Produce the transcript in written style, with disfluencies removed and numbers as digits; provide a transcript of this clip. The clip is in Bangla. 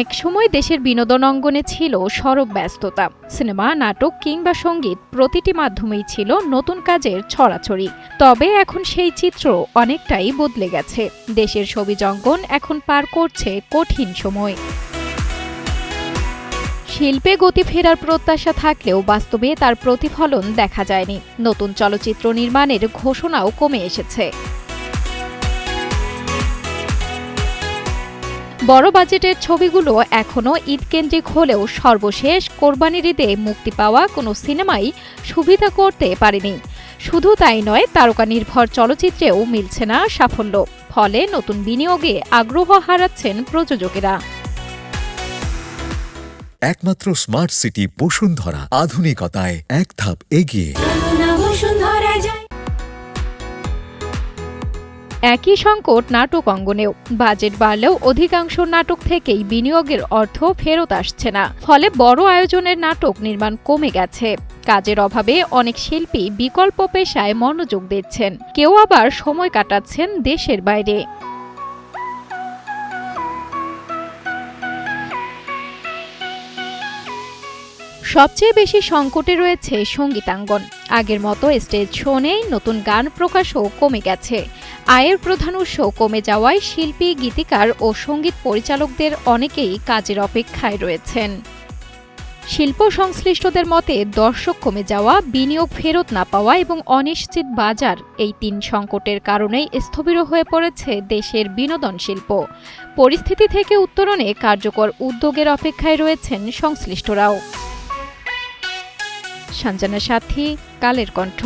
একসময় দেশের বিনোদন অঙ্গনে ছিল সরব ব্যস্ততা। সিনেমা, নাটক কিংবা সঙ্গীত প্রতিটি মাধ্যমেই ছিল নতুন কাজের ছড়াছড়ি। তবে এখন সেই চিত্র অনেকটাই বদলে গেছে। দেশের ছবি জঙ্গন এখন পার করছে কঠিন সময়। শিল্পে গতি ফেরার প্রত্যাশা থাকলেও বাস্তবে তার প্রতিফলন দেখা যায়নি। নতুন চলচ্চিত্র নির্মাণের ঘোষণাও কমে এসেছে। বড় বাজেটের ছবিগুলো এখনও ঈদকেন্দ্রিক হলেও সর্বশেষ কোরবানির ঈদে মুক্তি পাওয়া কোনো সিনেমাই সুবিধা করতে পারেনি। শুধু তাই নয়, তারকা নির্ভর চলচ্চিত্রেও মিলছে না সাফল্য। ফলে নতুন বিনিয়োগে আগ্রহ হারাচ্ছেন প্রযোজকেরা। একমাত্র স্মার্ট সিটি বসুন্ধরা, আধুনিকতায় এক ধাপ এগিয়ে। একই সংকট নাটক অঙ্গনেও। বাজেট বাড়লেও অধিকাংশ নাটক থেকেই বিনিয়োগের অর্থ ফেরত আসছে না। ফলে বড় আয়োজনের নাটক নির্মাণ কমে গেছে। কাজের অভাবে অনেক শিল্পী বিকল্প পেশায় মনোযোগ দিচ্ছেন, কেউ আবার সময় কাটাচ্ছেন দেশের বাইরে। সবচেয়ে বেশি সংকটে রয়েছে সঙ্গীতাঙ্গন। আগের মতো স্টেজ শো নেই, নতুন গান প্রকাশও কমে গেছে। আয়ের প্রধান উৎস কমে যাওয়ায় শিল্পী, গীতিকার ও সঙ্গীত পরিচালকদের অনেকেই কাজের অপেক্ষায় রয়েছেন। শিল্প সংশ্লিষ্টদের মতে দর্শক কমে যাওয়া, বিনিয়োগ ফেরত না পাওয়া এবং অনিশ্চিত বাজার, এই তিন সংকটের কারণেই স্থবির হয়ে পড়েছে দেশের বিনোদন শিল্প। পরিস্থিতি থেকে উত্তরণে কার্যকর উদ্যোগের অপেক্ষায় রয়েছেন সংশ্লিষ্টরাও। সঞ্জনা সাথী, কালের কণ্ঠ।